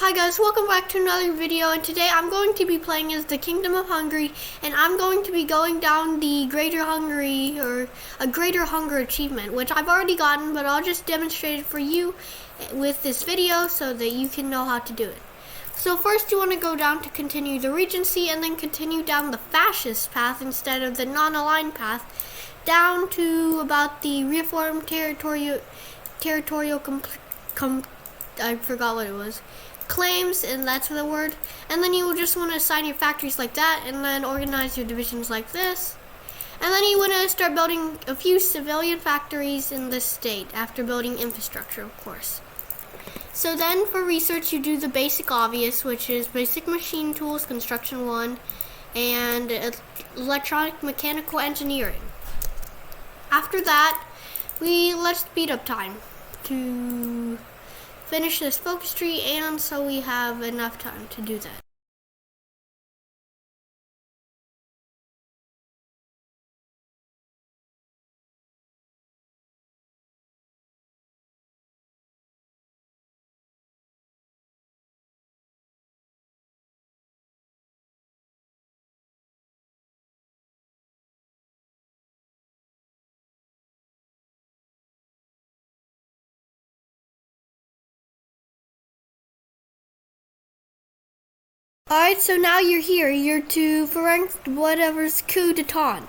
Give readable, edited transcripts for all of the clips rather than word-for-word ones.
Hi guys, welcome back to another video, and today I'm going to be playing as the Kingdom of Hungary, and I'm going to be going down the Greater Hungary, or a Greater Hunger achievement, which I've already gotten, but I'll just demonstrate it for you with this video so that you can know how to do it. So first you want to go down to continue the Regency, and then continue down the Fascist path instead of the non-aligned path, down to about the Reformed I forgot what it was. Claims, and that's the word. And then you will just want to assign your factories like that, and then organize your divisions like this. And then you want to start building a few civilian factories in this state after building infrastructure, of course. So then for research you do the basic obvious, which is basic machine tools, construction 1, and electronic mechanical engineering. After that, let's speed up time to finish this focus tree, and so we have enough time to do that. Alright, so now you're here. You're to Frank whatever's coup d'etat.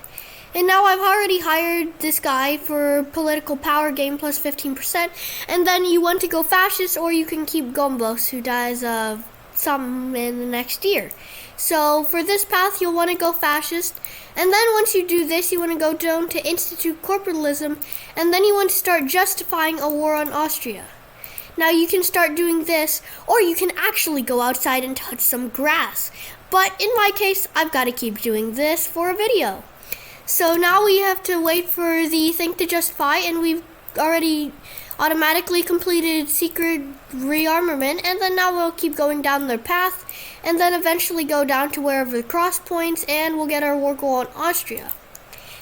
And now I've already hired this guy for political power gain plus 15%. And then you want to go fascist, or you can keep Gombos, who dies of something in the next year. So for this path, you'll want to go fascist. And then once you do this, you want to go down to institute corporatalism. And then you want to start justifying a war on Austria. Now you can start doing this, or you can actually go outside and touch some grass. But in my case, I've got to keep doing this for a video. So now we have to wait for the thing to justify, and we've already automatically completed secret rearmament, and then now we'll keep going down their path, and then eventually go down to wherever the cross points, and we'll get our war goal on Austria.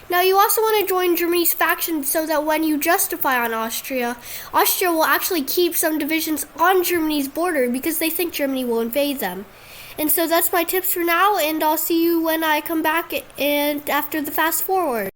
Now you also want to join Germany's faction so that when you justify on Austria, Austria will actually keep some divisions on Germany's border because they think Germany will invade them. And so that's my tips for now, and I'll see you when I come back and after the fast forward.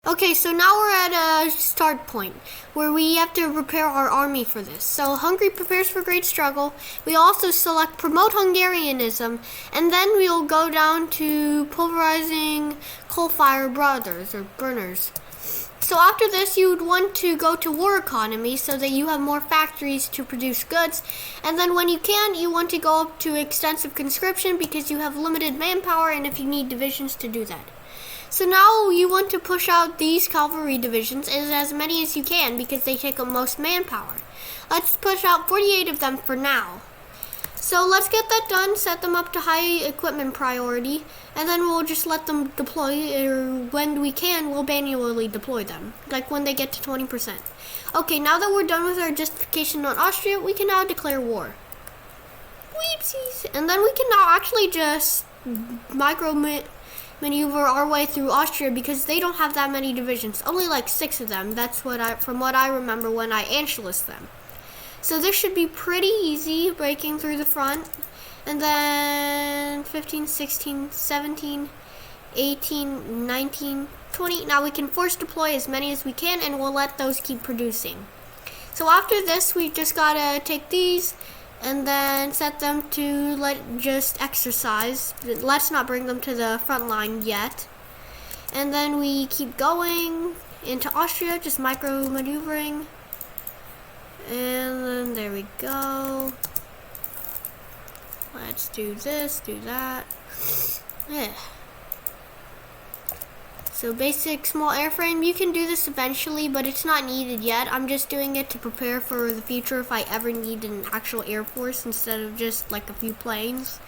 Okay, so now we're at a start point where we have to prepare our army for this. So Hungary prepares for great struggle. We also select promote Hungarianism, and then we'll go down to pulverizing coal fire brothers or burners. So after this, you would want to go to war economy so that you have more factories to produce goods. And then when you can, you want to go up to extensive conscription because you have limited manpower and if you need divisions to do that. So now you want to push out these cavalry divisions as many as you can because they take up most manpower. Let's push out 48 of them for now. So let's get that done, set them up to high equipment priority, and then we'll just let them deploy, or when we can, we'll manually deploy them, like when they get to 20%. Okay, now that we're done with our justification on Austria, we can now declare war. Weepsies! And then we can now actually just maneuver our way through Austria because they don't have that many divisions, only like 6 of them. That's from what I remember when I Anschluss them. So this should be pretty easy, breaking through the front. And then 15, 16, 17, 18, 19, 20. Now we can force deploy as many as we can, and we'll let those keep producing. So after this, we just gotta take these and then set them to just exercise. Let's not bring them to the front line yet. And then we keep going into Austria, just micro maneuvering. And then there we go. Let's do this, do that. Yeah. So basic small airframe, you can do this eventually, but it's not needed yet. I'm just doing it to prepare for the future if I ever need an actual air force instead of just like a few planes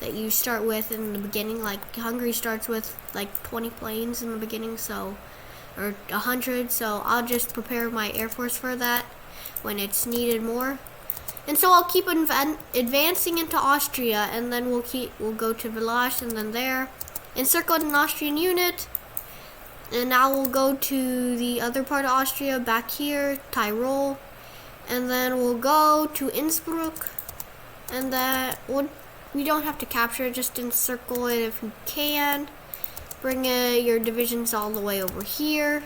that you start with in the beginning. Like Hungary starts with like 20 planes in the beginning, so, or 100, so I'll just prepare my air force for that when it's needed more. And so I'll keep advancing into Austria, and then we'll go to Villach, and then there, encircle an Austrian unit. And now we'll go to the other part of Austria, back here, Tyrol, and then we'll go to Innsbruck, and then we don't have to capture it, just encircle it if we can. Bring your divisions all the way over here.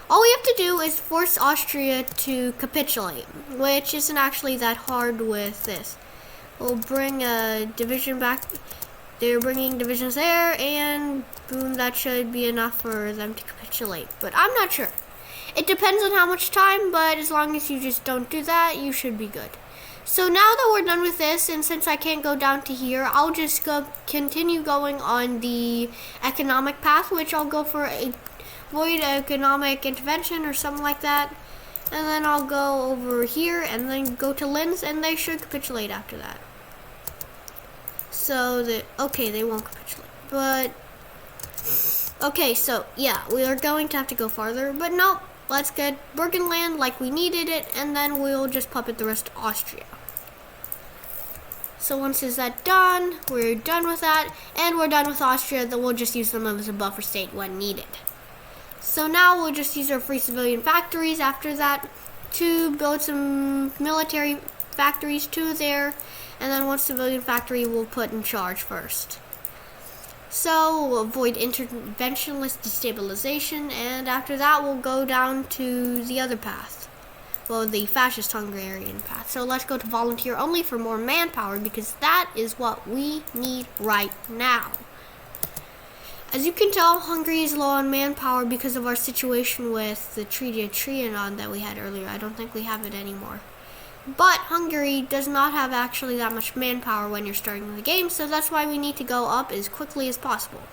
All we have to do is force Austria to capitulate, which isn't actually that hard with this. We'll bring a division back. They're bringing divisions there, and boom, that should be enough for them to capitulate. But I'm not sure. It depends on how much time, but as long as you just don't do that, you should be good. So now that we're done with this, and since I can't go down to here, I'll just continue going on the economic path, which I'll go for avoid economic intervention or something like that. And then I'll go over here and then go to Linz, and they should capitulate after that. So okay, they won't capitulate, but okay, so yeah, we are going to have to go farther, but no, let's get Burgenland like we needed it, and then we'll just puppet the rest of Austria. So once is that done, we're done with that, and we're done with Austria, then we'll just use them as a buffer state when needed. So now we'll just use our free civilian factories after that to build some military factories too there, and then one civilian factory we'll put in charge first. So we'll avoid interventionist destabilization, and after that we'll go down to the other path. Well, the fascist Hungarian path. So let's go to volunteer only for more manpower, because that is what we need right now. As you can tell, Hungary is low on manpower because of our situation with the Treaty of Trianon that we had earlier. I don't think we have it anymore. But Hungary does not have actually that much manpower when you're starting the game, so that's why we need to go up as quickly as possible.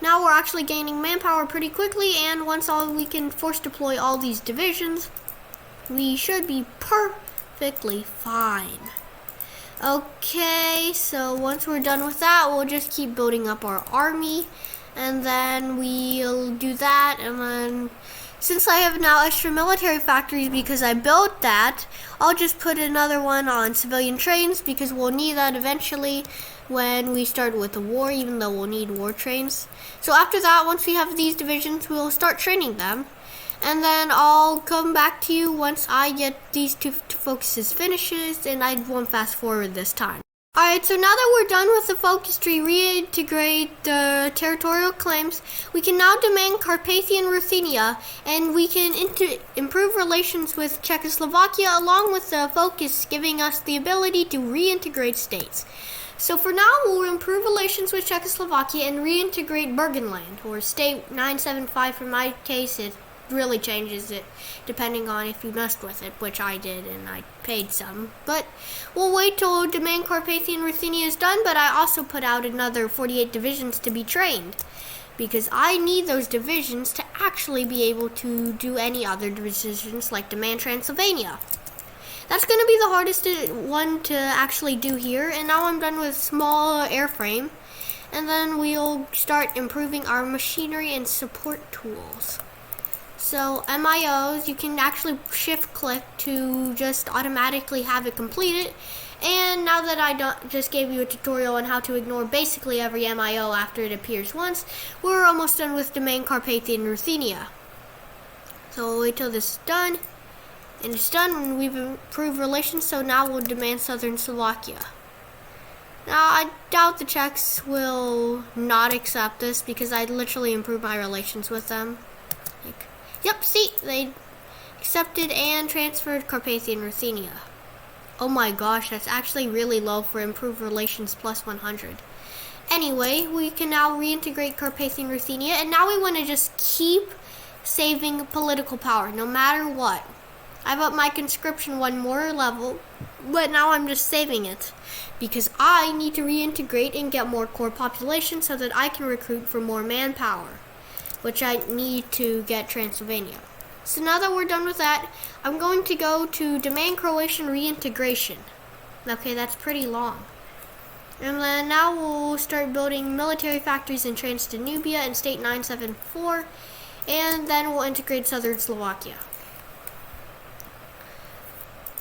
Now we're actually gaining manpower pretty quickly, and once we can force deploy all these divisions, we should be perfectly fine. Okay, so once we're done with that, we'll just keep building up our army, and then we'll do that, and then since I have now extra military factories because I built that, I'll just put another one on civilian trains because we'll need that eventually when we start with the war, even though we'll need war trains. So after that, once we have these divisions, we'll start training them. And then I'll come back to you once I get these two focuses finishes, and I won't fast forward this time. Alright, so now that we're done with the focus tree, reintegrate the territorial claims, we can now demand Carpathian Ruthenia, and we can improve relations with Czechoslovakia along with the focus giving us the ability to reintegrate states. So for now, we'll improve relations with Czechoslovakia and reintegrate Burgenland, or state 975 for my case. It really changes it depending on if you messed with it, which I did, and I paid some. But we'll wait till Demand Carpathian Ruthenia is done, but I also put out another 48 divisions to be trained, because I need those divisions to actually be able to do any other divisions like Demand Transylvania. That's going to be the hardest one to actually do here, and now I'm done with small airframe, and then we'll start improving our machinery and support tools. So MIOs, you can actually shift click to just automatically have it completed. And now that I just gave you a tutorial on how to ignore basically every MIO after it appears once, we're almost done with Domain Carpathian Ruthenia. So we'll wait till this is done. And it's done, and we've improved relations, so now we'll demand Southern Slovakia. Now, I doubt the Czechs will not accept this because I literally improved my relations with them. Yep, see, they accepted and transferred Carpathian Ruthenia. Oh my gosh, that's actually really low for improved relations plus 100. Anyway, we can now reintegrate Carpathian Ruthenia, and now we want to just keep saving political power, no matter what. I've upped my conscription one more level, but now I'm just saving it because I need to reintegrate and get more core population so that I can recruit for more manpower, which I need to get Transylvania. So now that we're done with that, I'm going to go to Demand Croatian Reintegration. Okay, that's pretty long. And then now we'll start building military factories in Transdanubia and State 974, and then we'll integrate Southern Slovakia.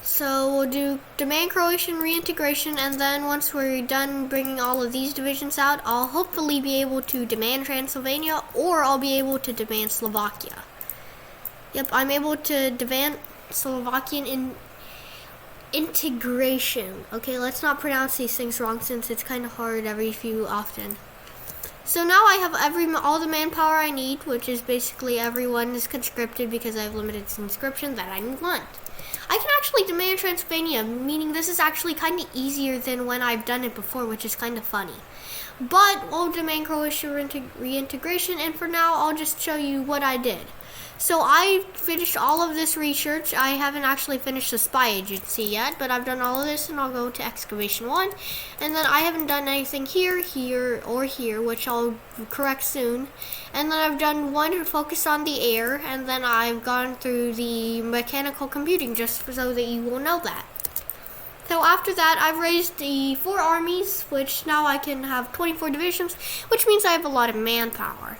So we'll do demand Croatian reintegration, and then once we're done bringing all of these divisions out, I'll hopefully be able to demand Transylvania, or I'll be able to demand Slovakia. Yep, I'm able to demand Slovakian integration. Okay, let's not pronounce these things wrong since it's kind of hard every few often. So now I have all the manpower I need, which is basically everyone is conscripted because I have limited conscription that I want. I can actually demand Transylvania, meaning this is actually kind of easier than when I've done it before, which is kind of funny. But we'll demand Croatia reintegration, and for now I'll just show you what I did. So I finished all of this research. I haven't actually finished the spy agency yet, but I've done all of this, and I'll go to excavation 1. And then I haven't done anything here, or here, which I'll correct soon. And then I've done one to focus on the air, and then I've gone through the mechanical computing just so that you will know that. So after that, I've raised the 4 armies, which now I can have 24 divisions, which means I have a lot of manpower.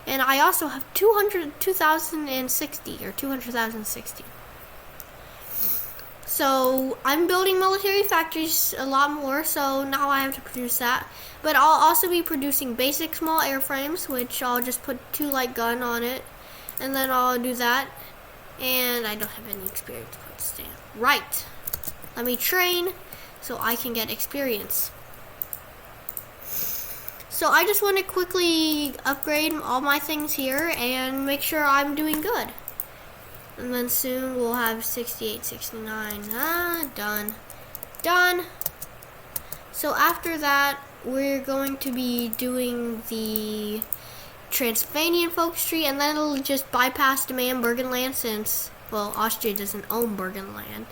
And I also have 200,060. So I'm building military factories a lot more, so now I have to produce that. But I'll also be producing basic small airframes, which I'll just put 2 light gun on it. And then I'll do that. And I don't have any experience points to stand. Right. Let me train so I can get experience. So I just want to quickly upgrade all my things here and make sure I'm doing good. And then soon we'll have 68, 69. Done. Done. So after that, we're going to be doing the Transylvanian focus tree, and then it'll just bypass demand Burgenland since, well, Austria doesn't own Burgenland.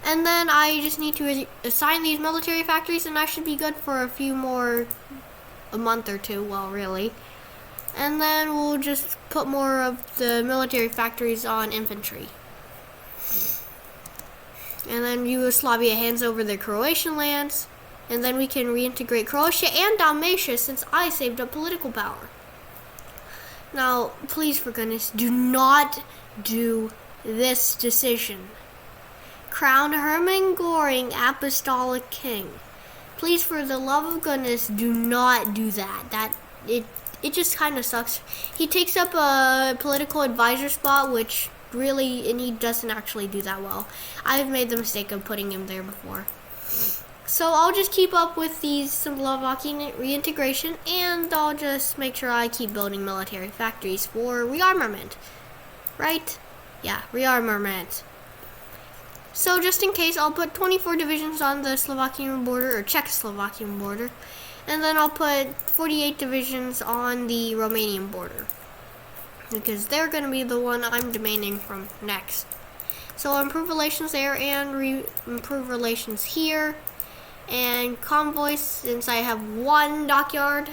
And then I just need to assign these military factories, and I should be good for a month or 2, well, really. And then we'll just put more of the military factories on infantry. And then Yugoslavia hands over their Croatian lands, and then we can reintegrate Croatia and Dalmatia since I saved up political power. Now, please, for goodness, do not do this decision. Crown Hermann Göring Apostolic King. Please, for the love of goodness, do not do that. It just kind of sucks. He takes up a political advisor spot, which really, and he doesn't actually do that well. I've made the mistake of putting him there before. So I'll just keep up with these Slovakian reintegration, and I'll just make sure I keep building military factories for rearmament. Right? Yeah, rearmament. So just in case, I'll put 24 divisions on the Slovakian border, or Czechoslovakian border, and then I'll put 48 divisions on the Romanian border, because they're going to be the one I'm demanding from next. So I'll improve relations there and improve relations here, and convoys since I have 1 dockyard.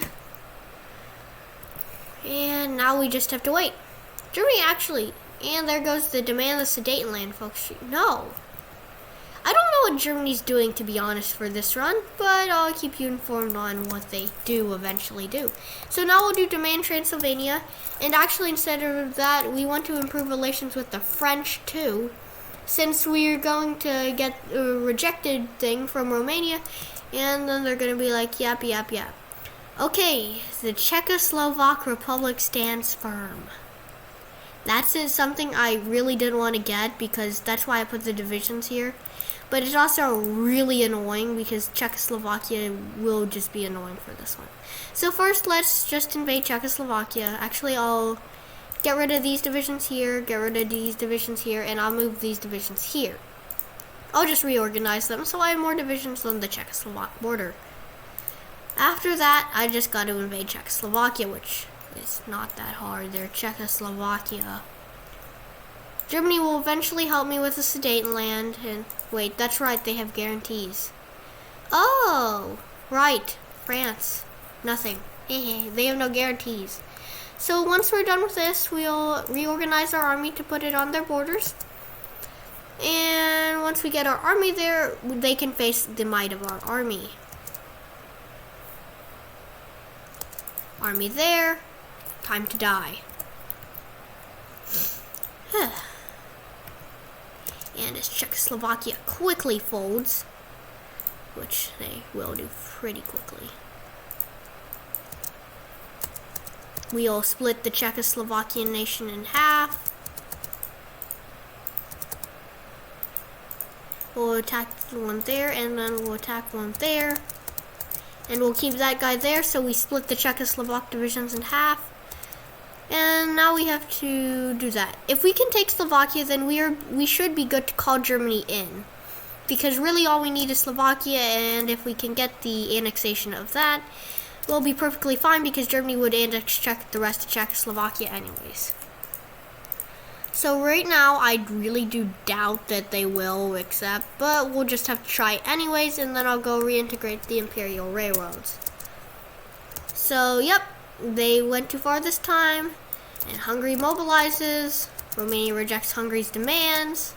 And now we just have to wait. Germany actually, and there goes the demand the Sudetenland folks. No. I don't know what Germany's doing, to be honest, for this run, but I'll keep you informed on what they do eventually do. So now we'll do demand Transylvania, and actually instead of that, we want to improve relations with the French too, since we're going to get a rejected thing from Romania, and then they're going to be like, yap. Okay, the Czechoslovak Republic stands firm. That's something I really didn't want to get, because that's why I put the divisions here. But it's also really annoying because Czechoslovakia will just be annoying for this one. So first, let's just invade Czechoslovakia. Actually, I'll get rid of these divisions here, get rid of these divisions here, and I'll move these divisions here. I'll just reorganize them so I have more divisions than the Czechoslovak border. After that, I just got to invade Czechoslovakia, which is not that hard. They're Czechoslovakia. Germany will eventually help me with the Sudetenland, and wait, that's right, they have guarantees. Oh, right, France, nothing. They have no guarantees. So once we're done with this, we'll reorganize our army to put it on their borders. And once we get our army there, they can face the might of our army. Army there, time to die. And as Czechoslovakia quickly folds, which they will do pretty quickly, we'll split the Czechoslovakian nation in half. We'll attack one there, and then we'll attack one there. And we'll keep that guy there, so we split the Czechoslovak divisions in half. And now we have to do that. If we can take Slovakia, then we should be good to call Germany in. Because really all we need is Slovakia, and if we can get the annexation of that, we'll be perfectly fine because Germany would annex the rest of Czechoslovakia anyways. So right now, I really do doubt that they will accept, but we'll just have to try anyways, and then I'll go reintegrate the Imperial Railroads. So, yep, they went too far this time, and Hungary mobilizes, Romania rejects Hungary's demands,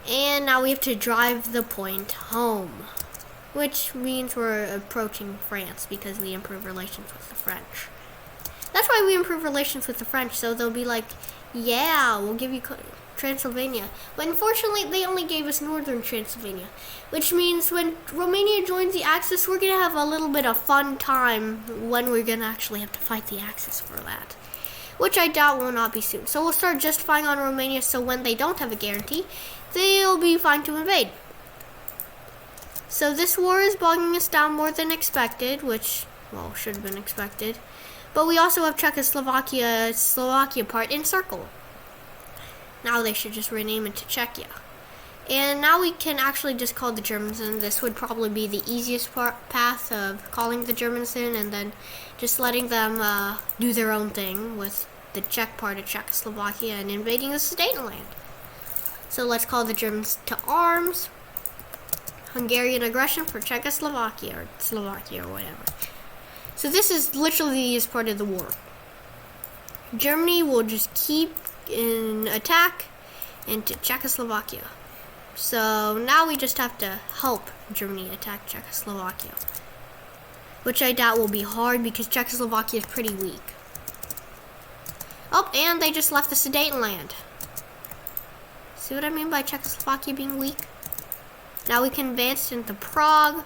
and now we have to drive the point home, which means we're approaching France because we improve relations with the French. That's why we improve relations with the French, so they'll be like, yeah, we'll give you Transylvania. But unfortunately, they only gave us northern Transylvania, which means when Romania joins the Axis, we're going to have a little bit of fun time when we're going to actually have to fight the Axis for that, which I doubt will not be soon. So we'll start justifying on Romania, so when they don't have a guarantee, they'll be fine to invade. So this war is bogging us down more than expected, which, well, should have been expected. But we also have Slovakia part encircled. Now they should just rename it to Czechia. And now we can actually just call the Germans in. This would probably be the easiest path of calling the Germans in and then just letting them do their own thing with the Czech part of Czechoslovakia and invading the Sudetenland. So let's call the Germans to arms. Hungarian aggression for Czechoslovakia or Slovakia or whatever. So this is literally the easiest part of the war. Germany will just keep in attack into Czechoslovakia. So now we just have to help Germany attack Czechoslovakia, which I doubt will be hard because Czechoslovakia is pretty weak. Oh, and they just left the Sudetenland. See what I mean by Czechoslovakia being weak? Now we can advance into Prague,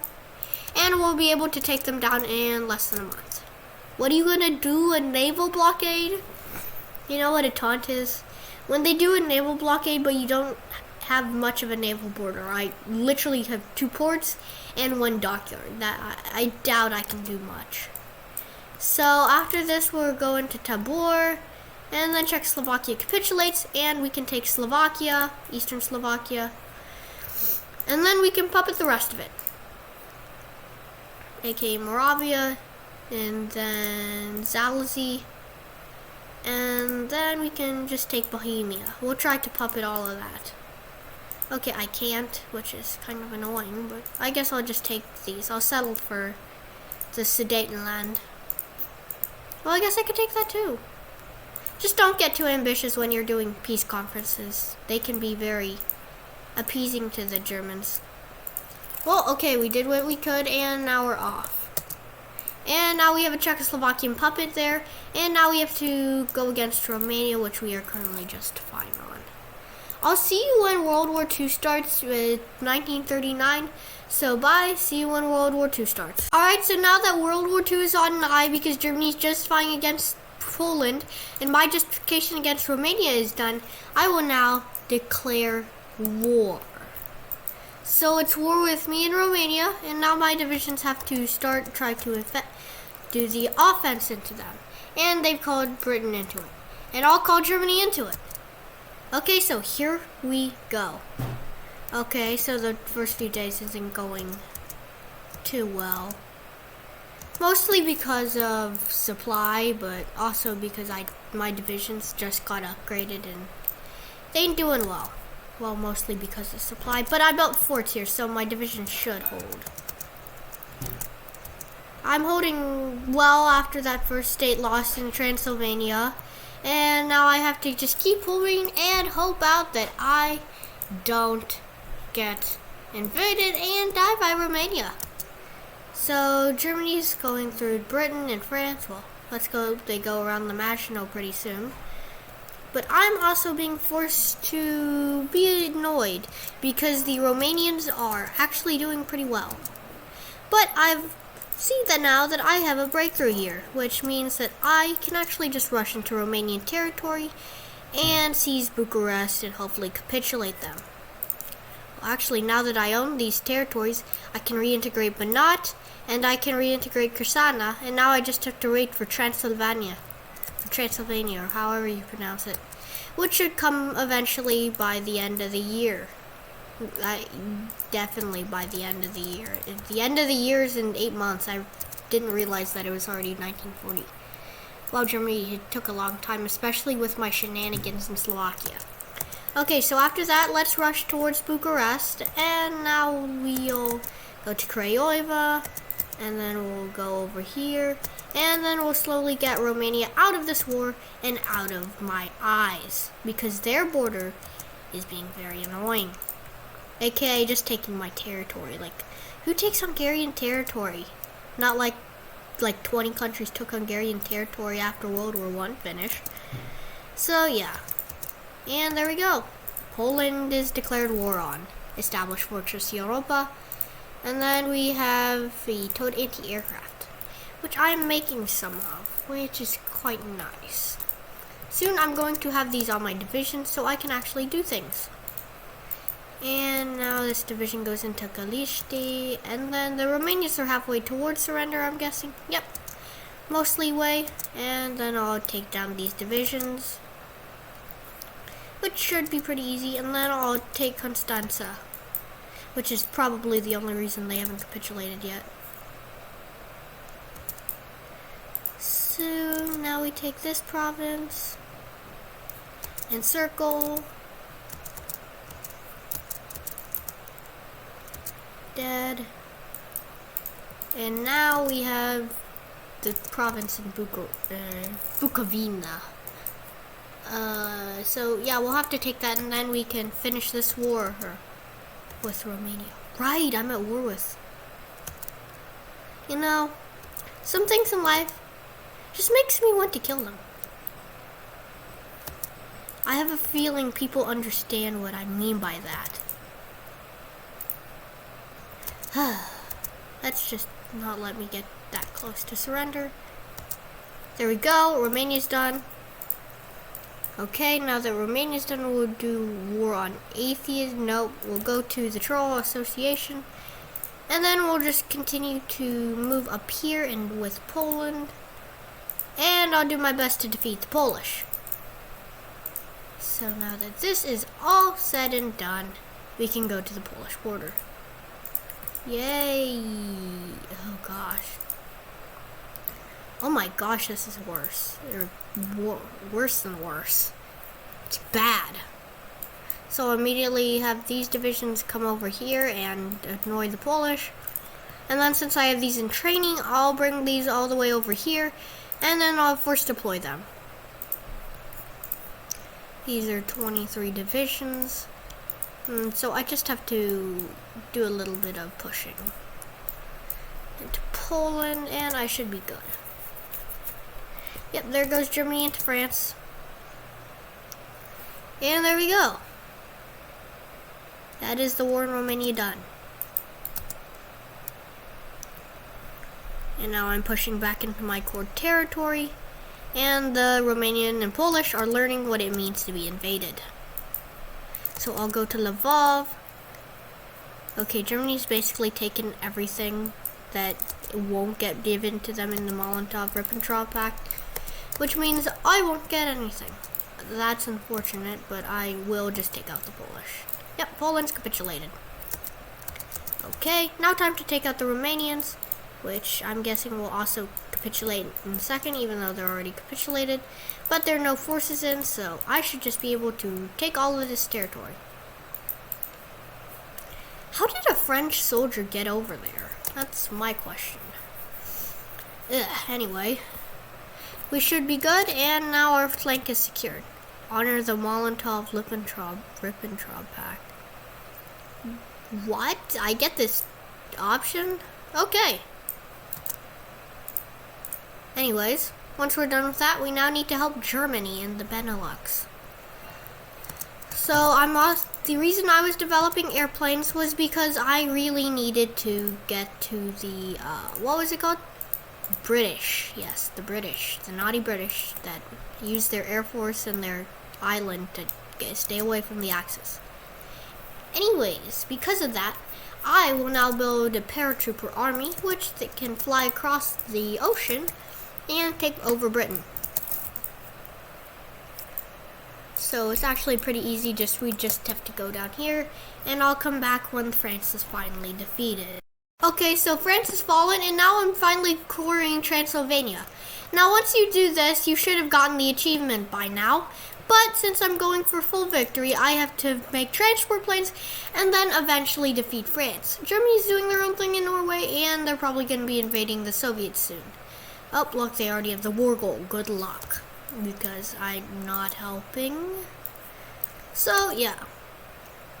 and we'll be able to take them down in less than a month. What are you gonna do, a naval blockade? You know what a taunt is? When they do a naval blockade, but you don't have much of a naval border. I literally have 2 ports and 1 dockyard. That I doubt I can do much. So after this, we're going to Tabor, and then Czechoslovakia capitulates, and we can take Slovakia, Eastern Slovakia, and then we can puppet the rest of it, aka Moravia, and then Zalesie, and then we can just take Bohemia. We'll try to puppet all of that. Okay, I can't, which is kind of annoying, but I guess I'll just take these. I'll settle for the Sudetenland. Well, I guess I could take that too. Just don't get too ambitious when you're doing peace conferences. They can be very appeasing to the Germans. Well, okay, we did what we could, and now we're off. And now we have a Czechoslovakian puppet there, and now we have to go against Romania, which we are currently just fine on. I'll see you when World War II starts with 1939. So bye, see you when World War II starts. Alright, so now that World War II is on an eye because Germany's justifying against Poland, and my justification against Romania is done, I will now declare war. So it's war with me and Romania, and now my divisions have to try to do the offense into them. And they've called Britain into it. And I'll call Germany into it. Okay, so here we go. Okay, so the first few days isn't going too well. Mostly because of supply, but also because my divisions just got upgraded and they ain't doing well. Well, mostly because of supply, but I built forts here, so my division should hold. I'm holding well after that first state loss in Transylvania, and now I have to just keep holding and hope out that I don't get invaded and die by Romania. So Germany's going through Britain and France. Well, let's go. They go around the Maginot pretty soon. But I'm also being forced to be annoyed because the Romanians are actually doing pretty well. But I've seen that now that I have a breakthrough here, which means that I can actually just rush into Romanian territory and seize Bucharest and hopefully capitulate them. Well, actually, now that I own these territories, I can reintegrate Banat and I can reintegrate Khersana, and now I just have to wait for Transylvania, or however you pronounce it, which should come eventually by the end of the year. Definitely by the end of the year. The end of the year is in 8 months. I didn't realize that it was already 1940. Well, Germany, it took a long time, especially with my shenanigans in Slovakia. Okay, so after that, let's rush towards Bucharest, and now we'll go to Craiova, and then we'll go over here, and then we'll slowly get Romania out of this war and out of my eyes, because their border is being very annoying. AKA just taking my territory. Like, who takes Hungarian territory? Not like 20 countries took Hungarian territory after World War I finished. So, yeah. And there we go. Poland is declared war on. Establish Fortress Europa. And then we have the towed anti-aircraft, which I'm making some of, which is quite nice. Soon I'm going to have these on my division so I can actually do things. And now this division goes into Galicia, and then the Romanians are halfway towards surrender, I'm guessing. Yep, mostly way. And then I'll take down these divisions, which should be pretty easy, and then I'll take Constanza, which is probably the only reason they haven't capitulated yet. So now we take this province, encircle, dead, and now we have the province in Bukovina. So yeah, we'll have to take that, and then we can finish this war with Romania. Right, I'm at war with. You know, some things in life just makes me want to kill them. I have a feeling people understand what I mean by that. Let's just not let me get that close to surrender. There we go, Romania's done. Okay, now that Romania's done, we'll do war on atheism. Nope, we'll go to the Troll Association. And then we'll just continue to move up here and with Poland. And I'll do my best to defeat the Polish. So now that this is all said and done, we can go to the Polish border. Yay! Oh gosh. Oh my gosh, this is worse. Or worse than worse. It's bad. So immediately have these divisions come over here and annoy the Polish. And then since I have these in training, I'll bring these all the way over here. And then I'll force deploy them. These are 23 divisions. So I just have to do a little bit of pushing into Poland, and I should be good. Yep, there goes Germany into France. And there we go. That is the war in Romania done. And now I'm pushing back into my core territory, and the Romanian and Polish are learning what it means to be invaded. So I'll go to Lvov. Okay, Germany's basically taken everything that won't get given to them in the Molotov-Ribbentrop Pact, which means I won't get anything. That's unfortunate, but I will just take out the Polish. Yep, Poland's capitulated. Okay, now time to take out the Romanians, which I'm guessing will also capitulate in a second, even though they're already capitulated. But there are no forces in, so I should just be able to take all of this territory. How did a French soldier get over there? That's my question. Anyway, we should be good, and now our flank is secured. Honor the Molotov-Ribbentrop Pact. What? I get this option? Okay. Anyways, once we're done with that, we now need to help Germany and the Benelux. So the reason I was developing airplanes was because I really needed to get to the, what was it called? British. Yes, the British. The naughty British that use their air force and their island to stay away from the Axis. Anyways, because of that, I will now build a paratrooper army, which can fly across the ocean and take over Britain. So it's actually pretty easy, we just have to go down here, and I'll come back when France is finally defeated. Okay, so France has fallen, and now I'm finally coring Transylvania. Now once you do this, you should have gotten the achievement by now, but since I'm going for full victory, I have to make transport planes, and then eventually defeat France. Germany's doing their own thing in Norway, and they're probably going to be invading the Soviets soon. Oh, look, they already have the war goal. Good luck. Because I'm not helping. So, yeah.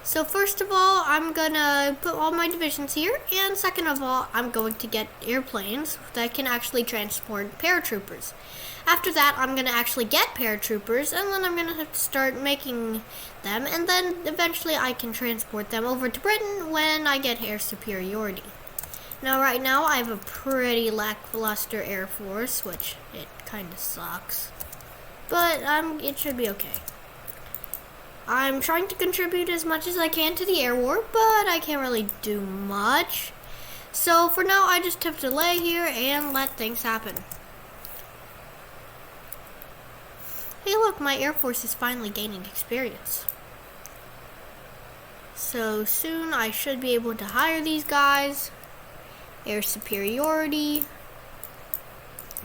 So, first of all, I'm gonna put all my divisions here. And second of all, I'm going to get airplanes that can actually transport paratroopers. After that, I'm gonna actually get paratroopers. And then I'm gonna have to start making them. And then eventually I can transport them over to Britain when I get air superiority. Now, right now, I have a pretty lackluster air force, which it kind of sucks. But it should be okay. I'm trying to contribute as much as I can to the air war, but I can't really do much. So for now, I just have to lay here and let things happen. Hey look, my air force is finally gaining experience. So soon I should be able to hire these guys. Air superiority.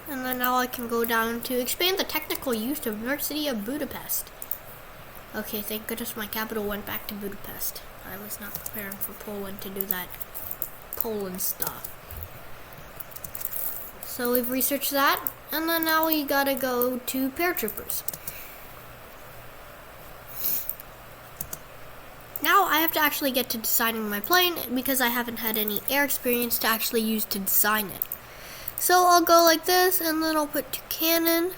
And then now I can go down to expand the technical use of University of Budapest. Okay, thank goodness my capital went back to Budapest. I was not preparing for Poland to do that Poland stuff. So we've researched that, and then now we gotta go to paratroopers. Now I have to actually get to designing my plane because I haven't had any air experience to actually use to design it. So I'll go like this, and then I'll put 2 cannon,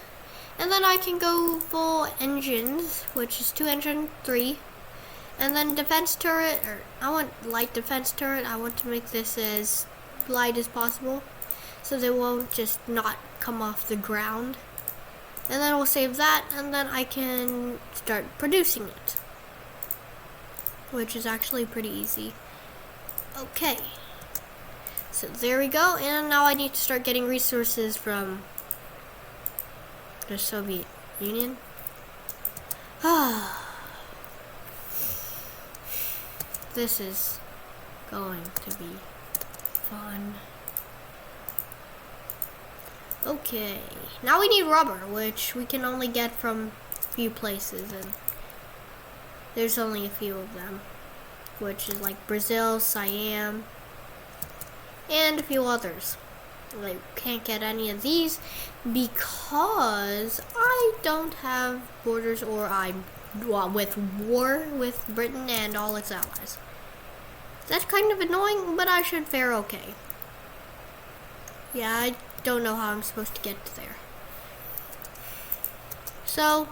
and then I can go full engines, which is 2 engine, 3, and then defense turret, or I want light defense turret. I want to make this as light as possible, so they won't just not come off the ground. And then we'll save that, and then I can start producing it, which is actually pretty easy. Okay. So there we go, and now I need to start getting resources from the Soviet Union. This is going to be fun. Okay, now we need rubber, which we can only get from a few places, and there's only a few of them, which is like Brazil, Siam, and a few others. I can't get any of these because I don't have borders, or I'm with war with Britain and all its allies. That's kind of annoying, but I should fare okay. Yeah, I don't know how I'm supposed to get to there. So,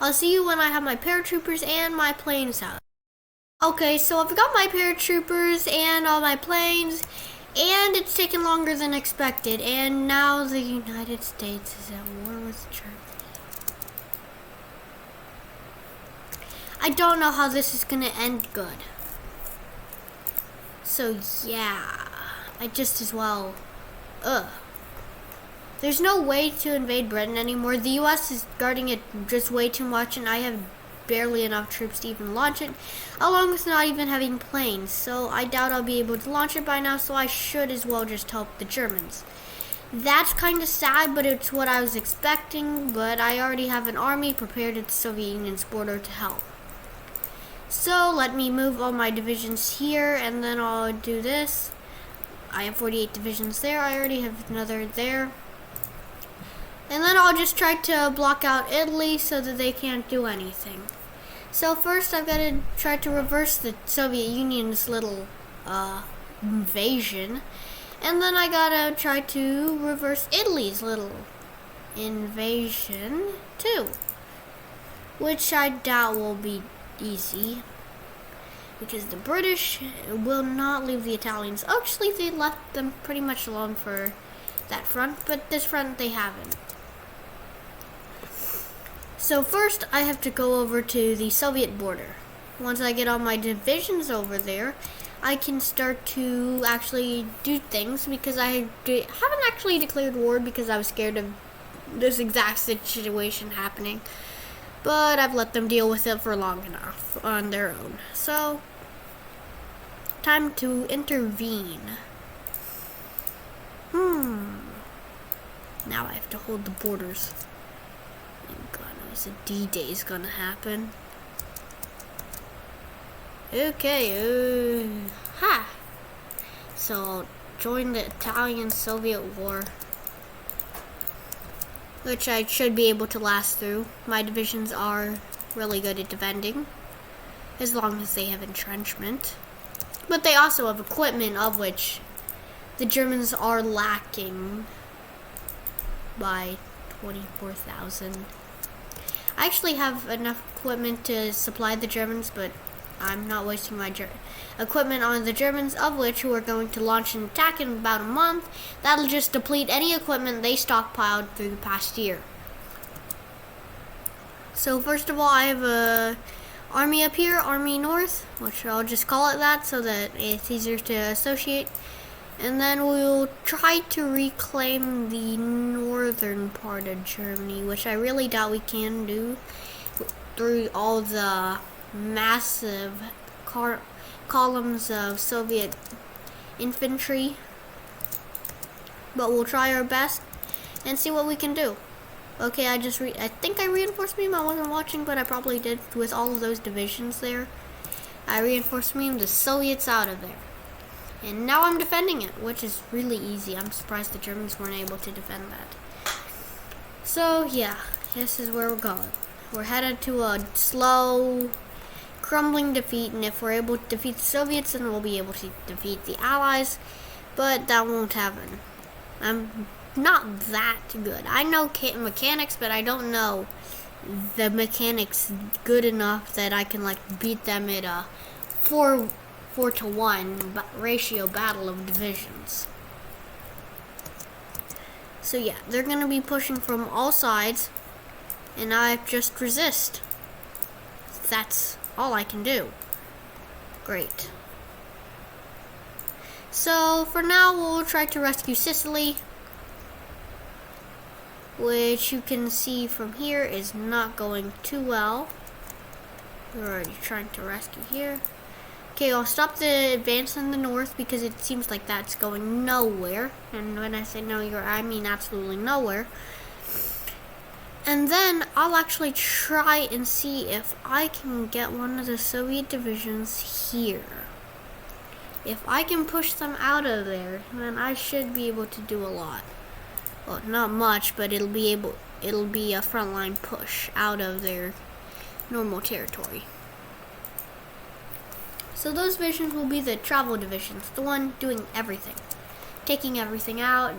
I'll see you when I have my paratroopers and my planes out. Okay, so I've got my paratroopers and all my planes, and it's taken longer than expected, and now the United States is at war with Germany. I don't know how this is gonna end good. So yeah, I just as well, There's no way to invade Britain anymore. The US is guarding it just way too much, and I have barely enough troops to even launch it, along with not even having planes. So I doubt I'll be able to launch it by now, so I should as well just help the Germans. That's kind of sad, but it's what I was expecting, but I already have an army prepared at the Soviet Union's border to help. So let me move all my divisions here, and then I'll do this. I have 48 divisions there. I already have another there. And then I'll just try to block out Italy so that they can't do anything. So first I've got to try to reverse the Soviet Union's little invasion. And then I gotta try to reverse Italy's little invasion too. Which I doubt will be easy. Because the British will not leave the Italians. Actually, they left them pretty much alone for that front, but this front they haven't. So first, I have to go over to the Soviet border. Once I get all my divisions over there, I can start to actually do things, because I haven't actually declared war because I was scared of this exact situation happening. But I've let them deal with it for long enough on their own. So, time to intervene. Now I have to hold the borders. And God knows a D-Day is gonna happen. Okay, So, join the Italian-Soviet War, which I should be able to last through. My divisions are really good at defending, as long as they have entrenchment. But they also have equipment, of which the Germans are lacking by 24,000. I actually have enough equipment to supply the Germans, but I'm not wasting my equipment on the Germans, of which who are going to launch an attack in about a month. That'll just deplete any equipment they stockpiled through the past year. So first of all, I have a army up here, Army North, which I'll just call it that so that it's easier to associate. And then we'll try to reclaim the northern part of Germany, which I really doubt we can do through all the massive columns of Soviet infantry. But we'll try our best and see what we can do. Okay, I think I reinforced Meme. I wasn't watching, but I probably did with all of those divisions there. I reinforced Meme, the Soviets out of there. And now I'm defending it, which is really easy. I'm surprised the Germans weren't able to defend that. So, yeah, this is where we're going. We're headed to a slow, crumbling defeat, and if we're able to defeat the Soviets, then we'll be able to defeat the Allies, but that won't happen. I'm not that good. I know mechanics, but I don't know the mechanics good enough that I can beat them at a 4-to-1 ratio battle of divisions. So yeah, they're going to be pushing from all sides, and I just resist. That's all I can do. Great. So for now, we'll try to rescue Sicily, which you can see from here is not going too well. We're already trying to rescue here. Okay, I'll stop the advance in the north because it seems like that's going nowhere. And when I say nowhere, I mean absolutely nowhere. And then I'll actually try and see if I can get one of the Soviet divisions here. If I can push them out of there, then I should be able to do a lot. Well, not much, but it'll be a frontline push out of their normal territory. So those divisions will be the travel divisions, the one doing everything. Taking everything out,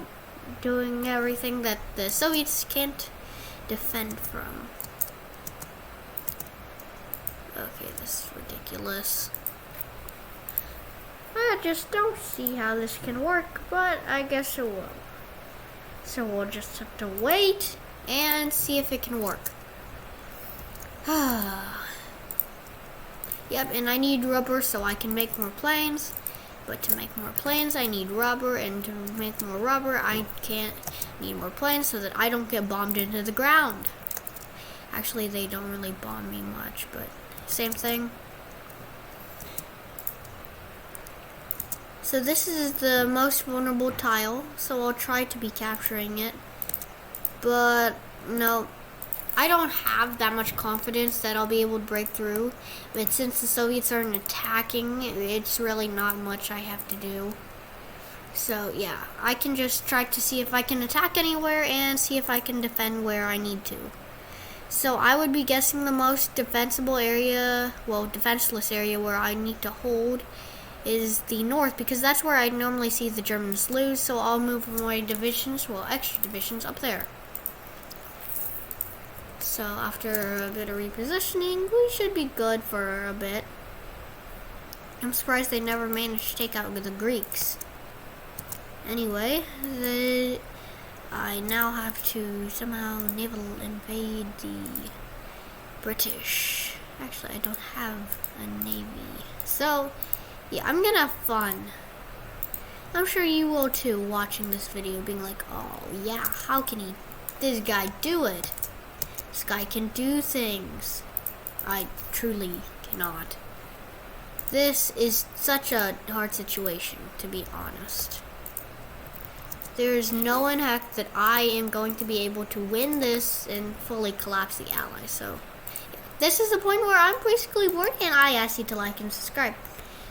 doing everything that the Soviets can't defend from. Okay, this is ridiculous. I just don't see how this can work, but I guess it will. So we'll just have to wait and see if it can work. Yep, and I need rubber so I can make more planes. But to make more planes, I need rubber, and to make more rubber, I can't need more planes so that I don't get bombed into the ground. Actually, they don't really bomb me much, but same thing. So this is the most vulnerable tile, so I'll try to be capturing it. But no, I don't have that much confidence that I'll be able to break through. But since the Soviets aren't attacking, it's really not much I have to do. So yeah, I can just try to see if I can attack anywhere and see if I can defend where I need to. So I would be guessing the most defensible area, well, defenseless area where I need to hold is the north, because that's where I normally see the Germans lose, so I'll move my divisions, well, extra divisions, up there. So after a bit of repositioning, we should be good for a bit. I'm surprised they never managed to take out the Greeks. Anyway, I now have to somehow naval invade the British. Actually, I don't have a navy. So, yeah, I'm gonna have fun. I'm sure you will too, watching this video, being like, oh yeah, how can this guy do it? This guy can do things. I truly cannot. This is such a hard situation, to be honest. There is no in heck that I am going to be able to win this and fully collapse the Allies. So, this is the point where I'm basically bored, and I ask you to like and subscribe.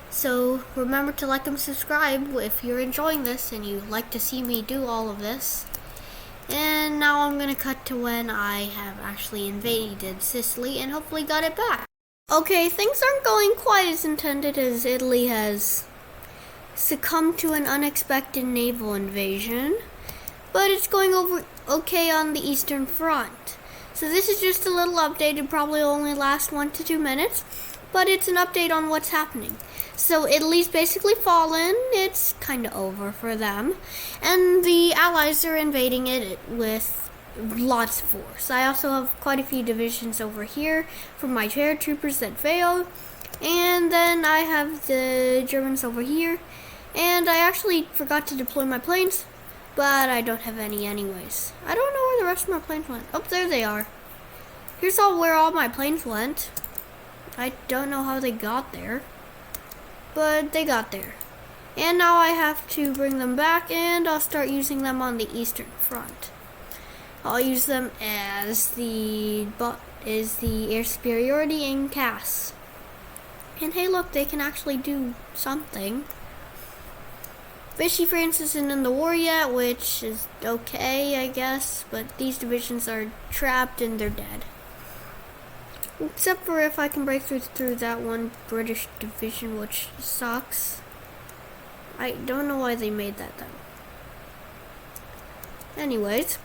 So, remember to like and subscribe if you're enjoying this and you like to see me do all of this. And now I'm going to cut to when I have actually invaded Sicily and hopefully got it back. Okay, things aren't going quite as intended as Italy has succumbed to an unexpected naval invasion, but it's going over okay on the Eastern Front. So this is just a little update. It probably only lasts 1 to 2 minutes, but it's an update on what's happening. So Italy's basically fallen. It's kind of over for them, and the Allies are invading it with lots of force. I also have quite a few divisions over here for my paratroopers that failed, and then I have the Germans over here, and I actually forgot to deploy my planes, but I don't have any anyways. I don't know where the rest of my planes went. Oh, there they are. Here's where all my planes went. I don't know how they got there, but they got there. And now I have to bring them back, and I'll start using them on the Eastern Front. I'll use them as the air superiority in CAS. And hey, look, they can actually do something. Vichy France isn't in the war yet, which is okay, I guess, but these divisions are trapped and they're dead. Except for if I can break through that one British division, which sucks. I don't know why they made that though. Anyways,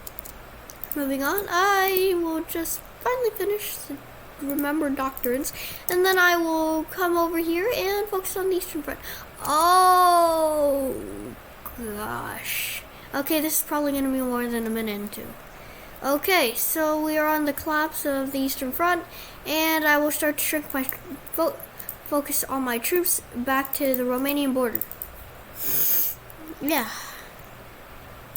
moving on, I will just finally finish the remembered doctrines, and then I will come over here and focus on the Eastern Front. Oh gosh. Okay, this is probably going to be more than a minute into. Okay, so we are on the collapse of the Eastern Front, and I will start to shrink my focus on my troops back to the Romanian border. Yeah.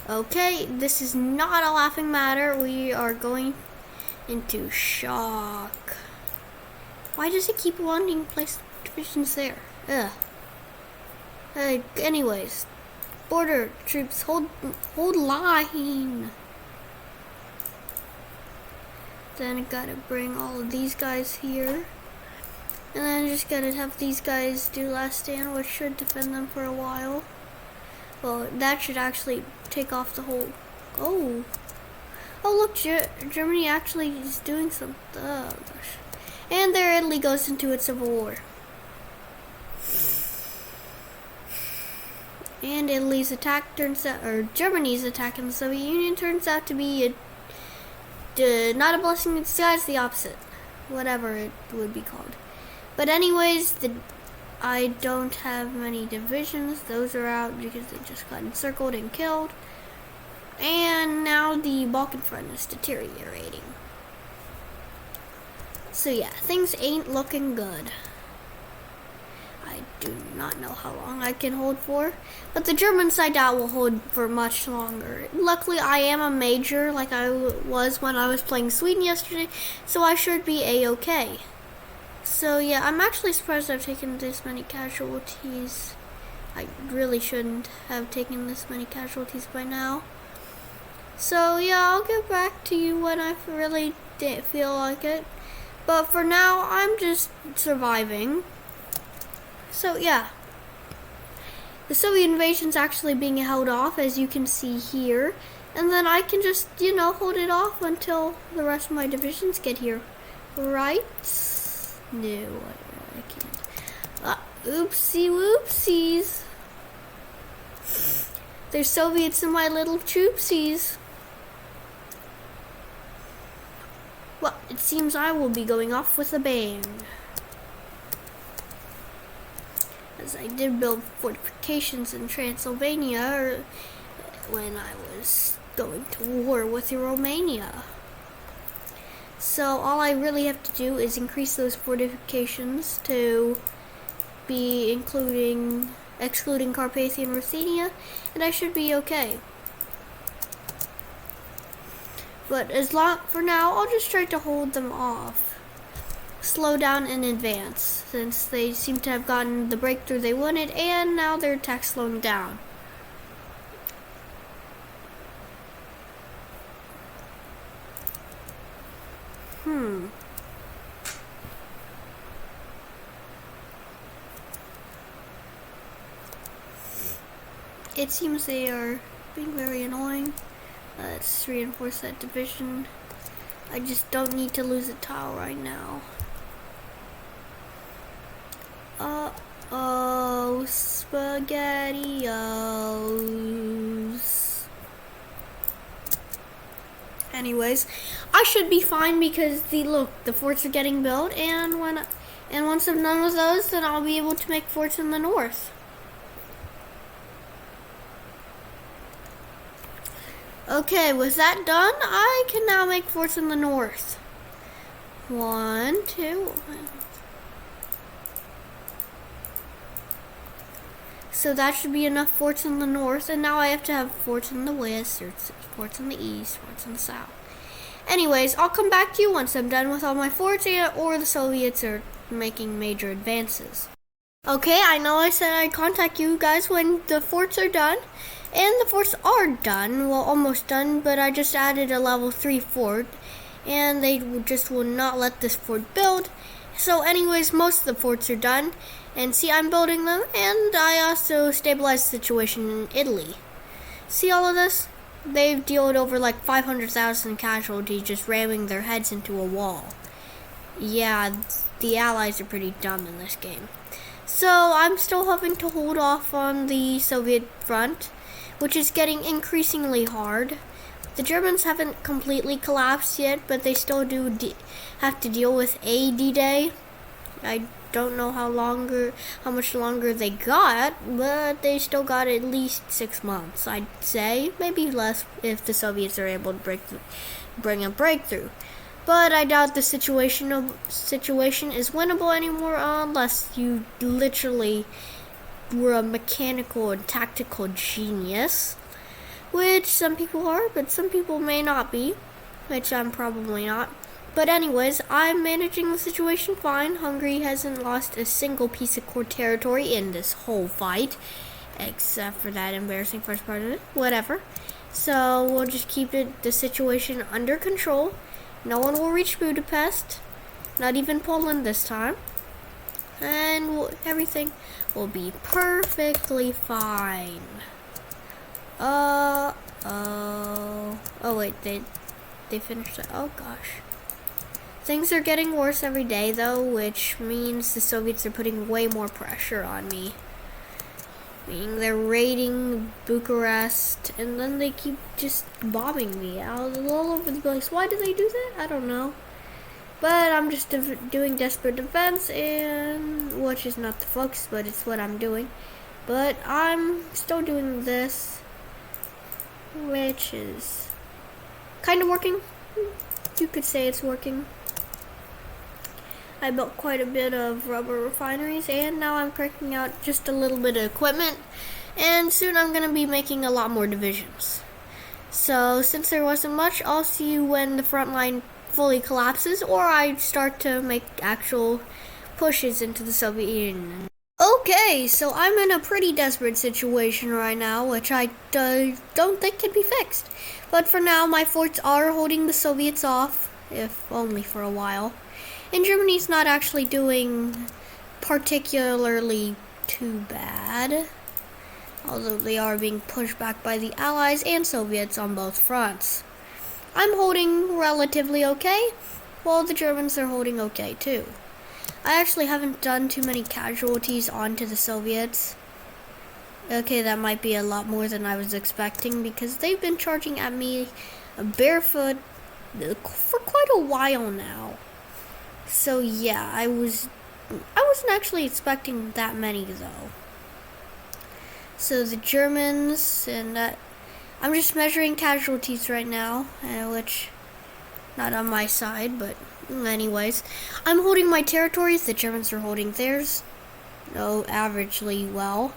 Okay, this is not a laughing matter. We are going into shock. Why does it keep wanting to place divisions there? Ugh. Anyways, border troops, hold line. Then I gotta bring all of these guys here, and then I just gotta have these guys do last stand, which should defend them for a while. Well, that should actually take off the whole. Oh look, Germany actually is doing something. Oh gosh. And there Italy goes into its civil war. And Italy's attack turns out, or Germany's attack in the Soviet Union turns out to be not a blessing in disguise, the opposite. Whatever it would be called. But anyways, I don't have many divisions. Those are out because they just got encircled and killed. And now the Balkan front is deteriorating. So yeah, things ain't looking good. I do not know how long I can hold for, but the Germans I doubt will hold for much longer. Luckily, I am a major like I was when I was playing Sweden yesterday, so I should be a-okay. So yeah, I'm actually surprised I've taken this many casualties. I really shouldn't have taken this many casualties by now. So yeah, I'll get back to you when I really feel like it. But for now, I'm just surviving. So yeah, the Soviet invasion's actually being held off, as you can see here. And then I can just, hold it off until the rest of my divisions get here. Right? No, I can't. Oopsie whoopsies. There's Soviets in my little troopsies. Well, seems I will be going off with a bang. As I did build fortifications in Transylvania when I was going to war with Romania. So all I really have to do is increase those fortifications to be excluding Carpathia and Ruthenia, and I should be okay. But for now, I'll just try to hold them off. Slow down and advance, since they seem to have gotten the breakthrough they wanted, and now their attack's slowing down. It seems they are being very annoying. Let's reinforce that division. I just don't need to lose a tile right now. Uh-oh, SpaghettiOs. Anyways, I should be fine because the forts are getting built, and once I'm done with those, then I'll be able to make forts in the north. Okay, with that done, I can now make forts in the north. 1, 2. So that should be enough forts in the north, and now I have to have forts in the west, or forts in the east, forts in the south. Anyways, I'll come back to you once I'm done with all my forts, or the Soviets are making major advances. Okay, I know I said I'd contact you guys when the forts are done. And the forts are done, well, almost done, but I just added a level 3 fort, and they just will not let this fort build. So anyways, most of the forts are done, and see, I'm building them, and I also stabilized the situation in Italy. See all of this? They've dealt over like 500,000 casualties just ramming their heads into a wall. Yeah, the Allies are pretty dumb in this game. So I'm still having to hold off on the Soviet front, which is getting increasingly hard. The Germans haven't completely collapsed yet, but they still do have to deal with a D-Day. I don't know how much longer they got, but they still got at least 6 months, I'd say. Maybe less if the Soviets are able to bring a breakthrough. But I doubt the situation is winnable anymore unless you literally were a mechanical and tactical genius, which some people are, but some people may not be, which I'm probably not. But anyways, I'm managing the situation fine. Hungary hasn't lost a single piece of core territory in this whole fight, except for that embarrassing first part of it. Whatever. So we'll just keep the situation under control. No one will reach Budapest, not even Poland this time. And everything will be perfectly fine. Oh wait, they finished it. Oh gosh. Things are getting worse every day though, which means the Soviets are putting way more pressure on me. Meaning they're raiding Bucharest, and then they keep just bombing me all over the place. Why do they do that? I don't know. But I'm just doing desperate defense, and which is not the focus, but it's what I'm doing. But I'm still doing this, which is kind of working. You could say it's working. I built quite a bit of rubber refineries, and now I'm cranking out just a little bit of equipment, and soon I'm going to be making a lot more divisions. So since there wasn't much, I'll see you when the front line fully collapses, or I start to make actual pushes into the Soviet Union. Okay, so I'm in a pretty desperate situation right now, which I don't think can be fixed. But for now, my forts are holding the Soviets off, if only for a while. And Germany's not actually doing particularly too bad, although they are being pushed back by the Allies and Soviets on both fronts. I'm holding relatively okay, while the Germans are holding okay too. I actually haven't done too many casualties onto the Soviets. Okay, that might be a lot more than I was expecting, because they've been charging at me barefoot for quite a while now. So yeah, I wasn't actually expecting that many though. So the Germans, and I'm just measuring casualties right now, which not on my side, but anyways, I'm holding my territories. The Germans are holding theirs. Oh, averagely well.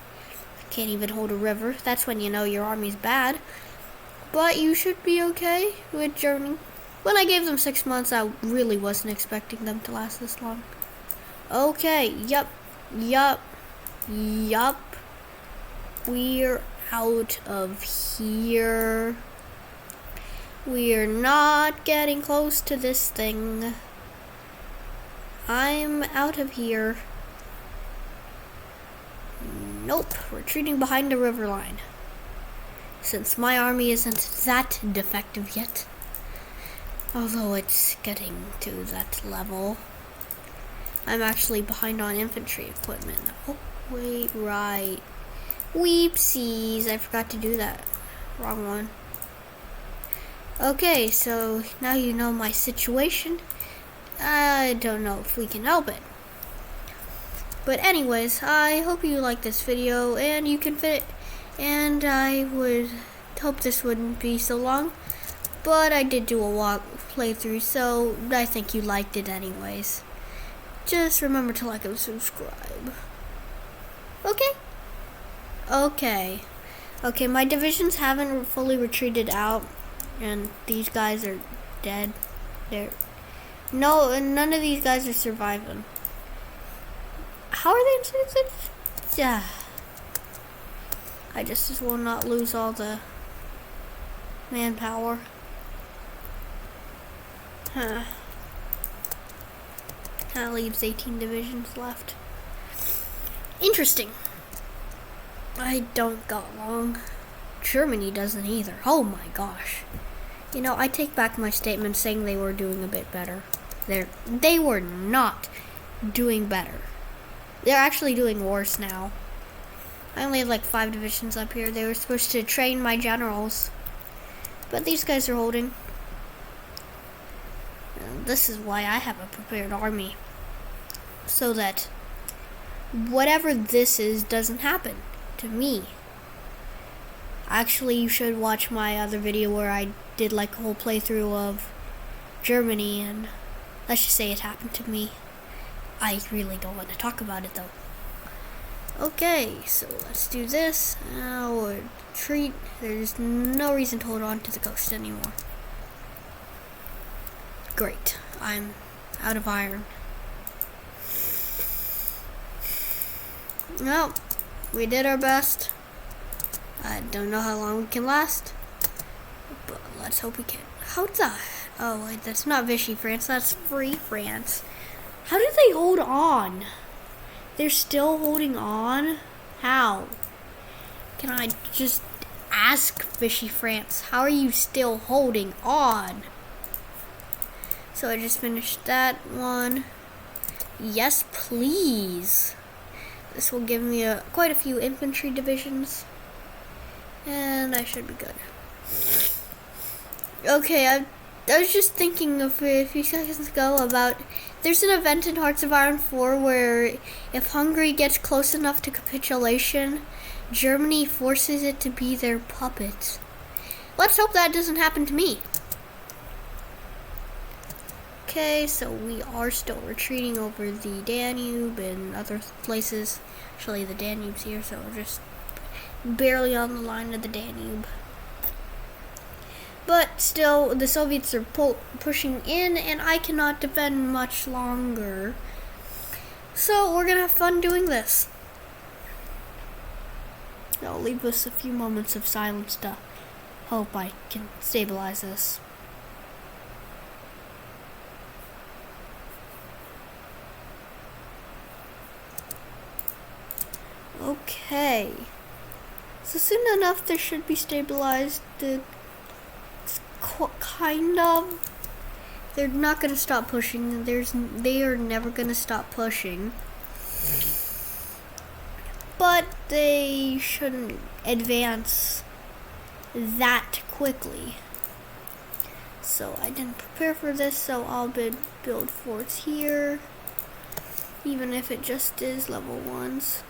Can't even hold a river. That's when you know your army's bad. But you should be okay with Germany. When I gave them 6 months, I really wasn't expecting them to last this long. Okay, yup. We're out of here. We're not getting close to this thing. I'm out of here. Nope, retreating behind the river line. Since my army isn't that defective yet. Although it's getting to that level. I'm actually behind on infantry equipment. Oh, wait, right. Weepsies, I forgot to do that. Wrong one. Okay, so now you know my situation. I don't know if we can help it. But anyways, I hope you like this video and you can fit it. And I would hope this wouldn't be so long. But I did do a walk playthrough, so I think you liked it anyways. Just remember to like and subscribe. Okay, my divisions haven't fully retreated out, and these guys are dead. None of these guys are surviving. How are they in citizens? Yeah. I just will not lose all the manpower. That leaves 18 divisions left. Interesting. I don't got long. Germany doesn't either. Oh my gosh. You know, I take back my statement saying they were doing a bit better. They were not doing better. They're actually doing worse now. I only have like 5 divisions up here. They were supposed to train my generals. But these guys are holding. And this is why I have a prepared army. So that whatever this is doesn't happen to me. Actually, you should watch my other video where I did like a whole playthrough of Germany, and let's just say it happened to me. I really don't want to talk about it though. Okay, so let's do this. Now retreat. There's no reason to hold on to the coast anymore. Great. I'm out of iron. Well, we did our best. I don't know how long we can last, but let's hope we can. How the? Oh wait, that's not Vichy France. That's Free France. How did they hold on? They're still holding on? How? Can I just ask Vichy France, how are you still holding on? So I just finished that one. Yes, please. This will give me quite a few infantry divisions. And I should be good. Okay, I was just thinking of a few seconds ago about there's an event in Hearts of Iron 4 where if Hungary gets close enough to capitulation, Germany forces it to be their puppet. Let's hope that doesn't happen to me. Okay, so we are still retreating over the Danube and other places. Actually, the Danube's here, so we're just barely on the line of the Danube. But still, the Soviets are pushing in, and I cannot defend much longer. So we're gonna have fun doing this. I'll leave us a few moments of silence to hope I can stabilize this. Okay. So soon enough, this should be stabilized. Kind of. They're not going to stop pushing. They are never going to stop pushing. But they shouldn't advance that quickly. so I didn't prepare for this, so I'll build forts here, even if it just is level 1s.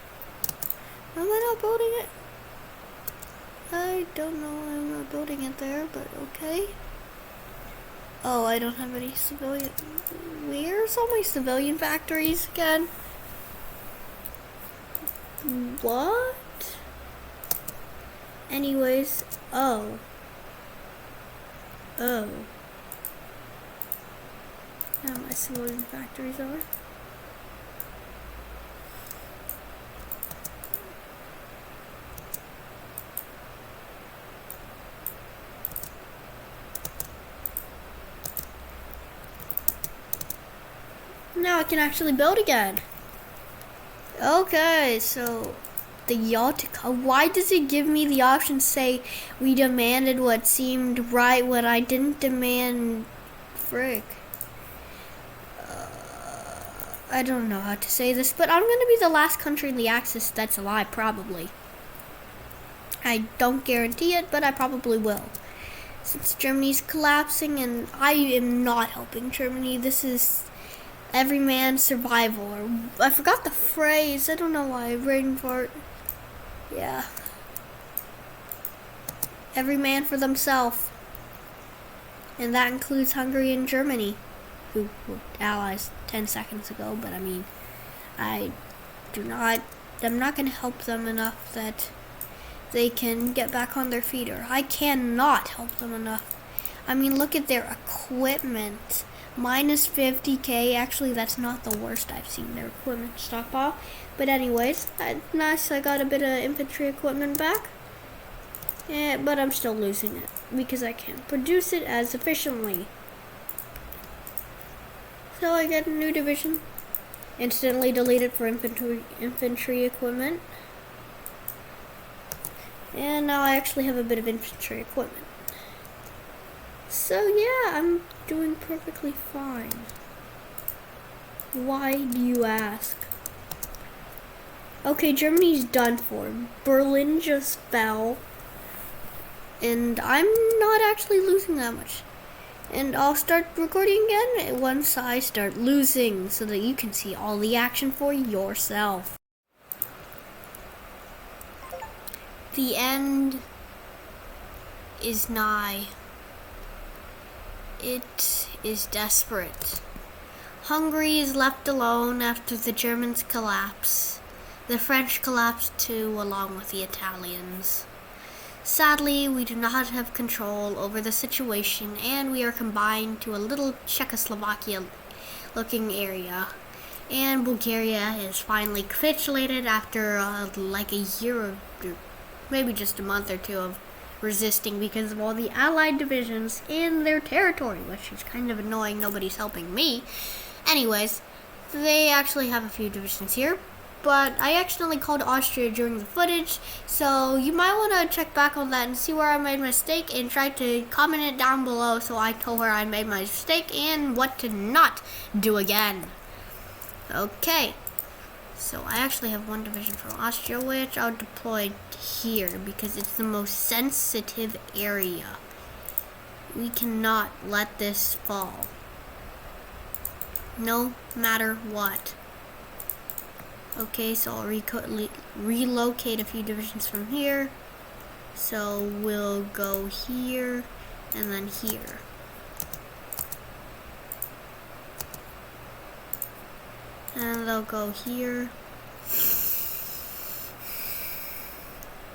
Am I not building it? I don't know why I'm not building it there, but okay. Oh, I don't have any civilian. Where's all my civilian factories again? What? Anyways, oh. Now my civilian factories are. Now I can actually build again. Okay, so the Yaltica. Why does it give me the option to say we demanded what seemed right when I didn't demand frick? I don't know how to say this, but I'm gonna be the last country in the Axis that's alive, probably. I don't guarantee it, but I probably will. Since Germany's collapsing and I am not helping Germany, this is every man's survival, or I forgot the phrase. I don't know why I'm waiting for it. Yeah. Every man for themselves. And that includes Hungary and Germany, who were allies 10 seconds ago, but I mean, I'm not going to help them enough that they can get back on their feet, or I cannot help them enough. I mean, look at their equipment. Minus 50k. Actually, that's not the worst I've seen their equipment stockpile. But anyways, nice. I got a bit of infantry equipment back. But I'm still losing it because I can't produce it as efficiently. So I get a new division. Instantly deleted for infantry equipment. And now I actually have a bit of infantry equipment. So yeah, I'm doing perfectly fine. Why do you ask? Okay, Germany's done for. Berlin just fell. And I'm not actually losing that much. And I'll start recording again once I start losing, so that you can see all the action for yourself. The end is nigh. It is desperate. Hungary is left alone after the Germans collapse. The French collapse too, along with the Italians. Sadly, we do not have control over the situation, and we are combined to a little Czechoslovakia-looking area. And Bulgaria is finally capitulated after like a year or maybe just a month or two of resisting because of all the allied divisions in their territory, which is kind of annoying. Nobody's helping me. Anyways, they actually have a few divisions here, but I accidentally called Austria during the footage, so you might want to check back on that and see where I made my mistake and try to comment it down below so I know where I made my mistake and what to not do again. Okay. So I actually have one division from Austria, which I'll deploy here because it's the most sensitive area. We cannot let this fall, no matter what. Okay, so I'll relocate a few divisions from here. So we'll go here and then here. And they'll go here.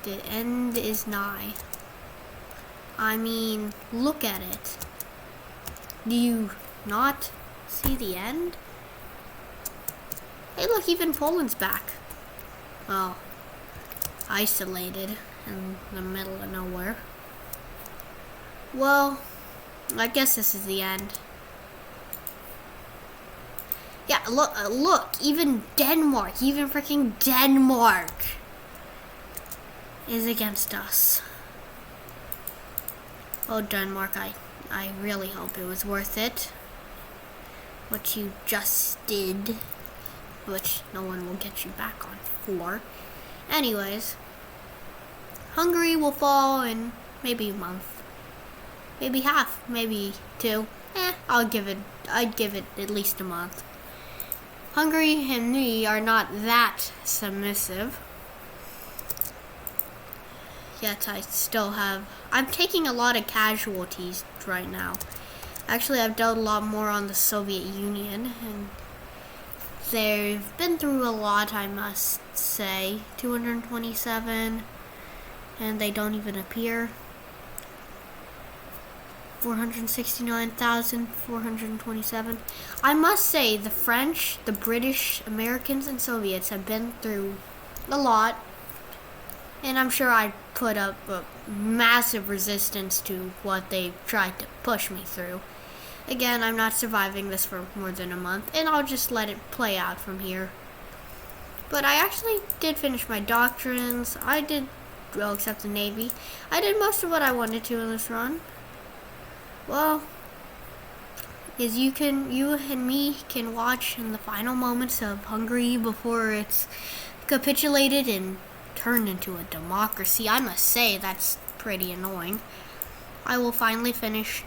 The end is nigh. I mean, look at it. Do you not see the end? Hey, look, even Poland's back. Well, isolated in the middle of nowhere. Well, I guess this is the end. Yeah, look, even Denmark, even freaking Denmark is against us. Oh, Denmark, I really hope it was worth it. What you just did, which no one will get you back on for. Anyways, Hungary will fall in maybe a month. maybe half, maybe 2. I'd give it at least a month. Hungary and me are not that submissive. Yet I'm taking a lot of casualties right now. Actually, I've dealt a lot more on the Soviet Union, and they've been through a lot, I must say. 227, and they don't even appear. 469,427. I must say, the French, the British, Americans, and Soviets have been through a lot, and I'm sure I put up a massive resistance to what they tried to push me through. Again, I'm not surviving this for more than a month, and I'll just let it play out from here. But I actually did finish my doctrines. Well, except the Navy. I did most of what I wanted to in this run. Well, as you and me can watch in the final moments of Hungary before it's capitulated and turned into a democracy. I must say, that's pretty annoying. I will finally finish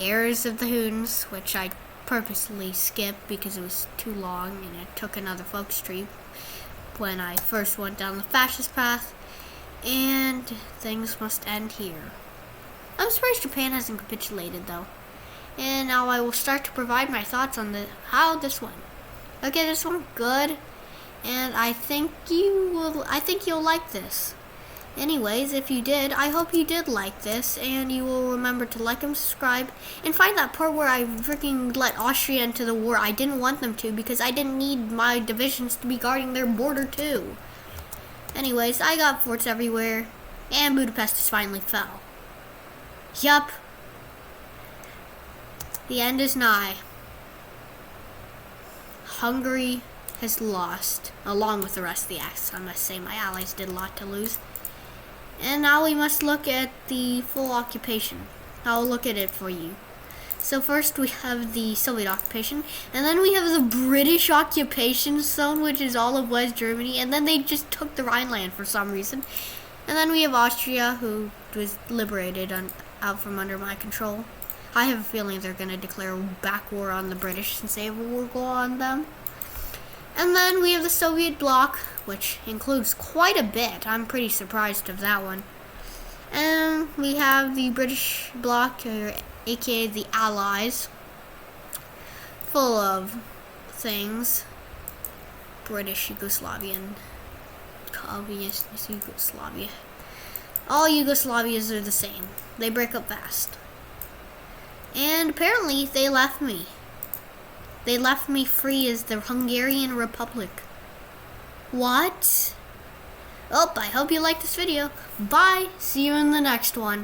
Heirs of the Huns, which I purposely skipped because it was too long and it took another focus tree when I first went down the fascist path, and things must end here. I'm surprised Japan hasn't capitulated though. And now I will start to provide my thoughts on how this went. Okay, this went good, and I think you'll like this. Anyways, if you did, I hope you did like this, and you will remember to like and subscribe, and find that part where I freaking let Austria into the war. I didn't want them to, because I didn't need my divisions to be guarding their border too. Anyways, I got forts everywhere, and Budapest has finally fell. Yup. The end is nigh. Hungary has lost, along with the rest of the Axis. I must say, my allies did a lot to lose. And now we must look at the full occupation. I'll look at it for you. So first we have the Soviet occupation, and then we have the British occupation zone, which is all of West Germany, and then they just took the Rhineland for some reason. And then we have Austria, who was liberated out from under my control. I have a feeling they're going to declare a back war on the British since they have a war goal on them. And then we have the Soviet bloc, which includes quite a bit. I'm pretty surprised of that one. And we have the British bloc, aka the Allies, full of things. British, Yugoslavian, Communist Yugoslavia. All Yugoslavias are the same. They break up fast. And apparently they left me. They left me free as the Hungarian Republic. What? Oh, I hope you liked this video. Bye. See you in the next one.